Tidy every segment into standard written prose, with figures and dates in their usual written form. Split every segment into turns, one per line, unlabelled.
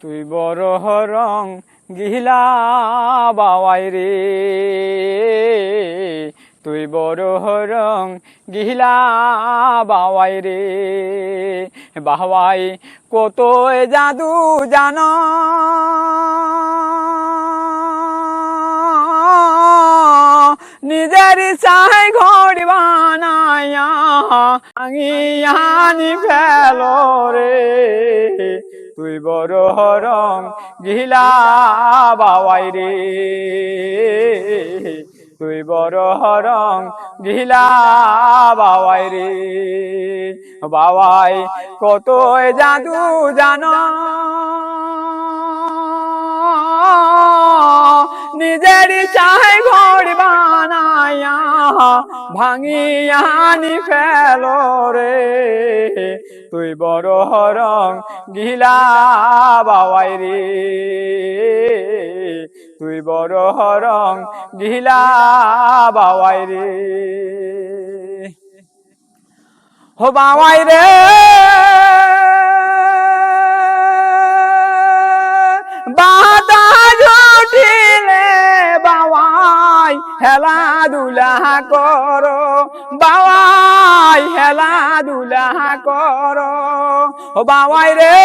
তুই বড় রং গিলা বাওয়াই রে, তুই বড় রং গিলা বাওয়াই রে। বাওয়াই কত জাদু জানো, নিজের চাই ঘড়ি বানাইয়া ভাঙিয়ানি ফেলো রে। তুই বড় রং গিলা বাওয়াই রে, তুই বড় রং গিলা বাওয়াই রে। বাওয়াই কত জাদু জানো, নিজের চাই ঘড়ি বানাইয়া ভাঙিয়ানি ফেলো রে। তুই বড় রং গিলা বাওয়াই রে, তুই বড় রং গিলা বাওয়াই রে। হো বাওয়াই রে, বাতাস উঠিলে বাওয়াই হেলা দুলা করো, বাওয়াই হেলা দুলা করো। ও বাওয়াই রে,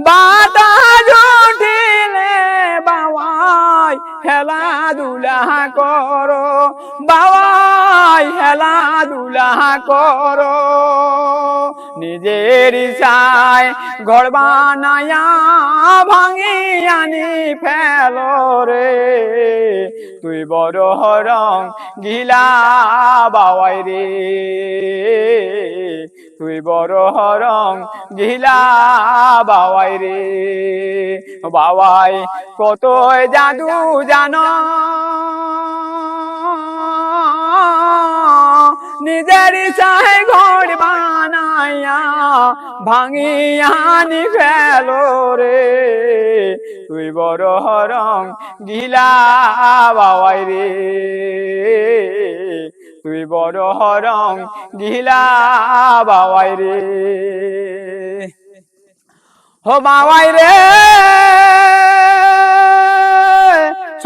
বাতাস উঠিলে বাওয়াই হেলা দুলা করো, বাওয়াই হেলা দুলা করো। নিজের চাই ঘর বানায়া ভাঙিয়ানি ফেলো রে। তুই বড় রং গিলা বাওয়াই রে, তুই বড় রং গিলা বাওয়াই রে। বাওয়াই কত জাদু জানো, নিজের চাই ঘড় বানাইয়া ভাঙিয়ানি ফেলো রে। তুই বড় রং গিলা বাওয়াই রে, তুই বড় রং গিলা বাওয়াই রে। হো বাওয়াই রে,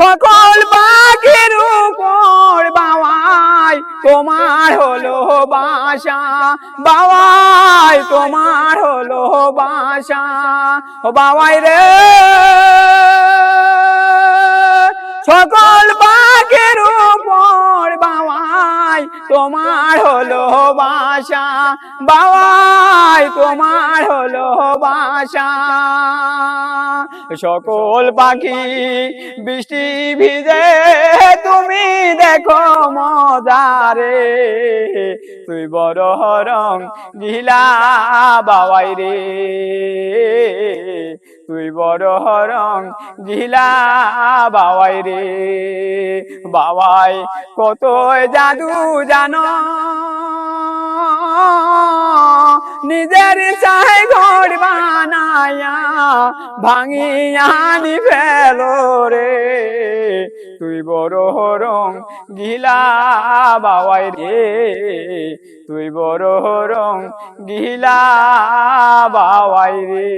সকল পাখির উপর বাওয়াই তোমার হলো বাসা, বাওয়াই তোমার হলো বাসা। ও বাওয়াই রে, সকল পাখির উপর বাওয়াই তোমার হলো বাসা, বাওয়াই তোমার হলো বাসা। সকল পাখি বৃষ্টি ভিজে তুমি দেখো মজারে। তুই বড় রং গিলা বাওয়াই রে, তুই বড় রং গিলা বাওয়াই রে। বাওয়াই কত জাদু জানো, নিজের চাই ঘর বানাইয়া ভাঙিয়ানি ফেলো রে। তুই বড় রং গিলা বাওয়াই রে, তুই বড় রং গিলা বাওয়াই রে।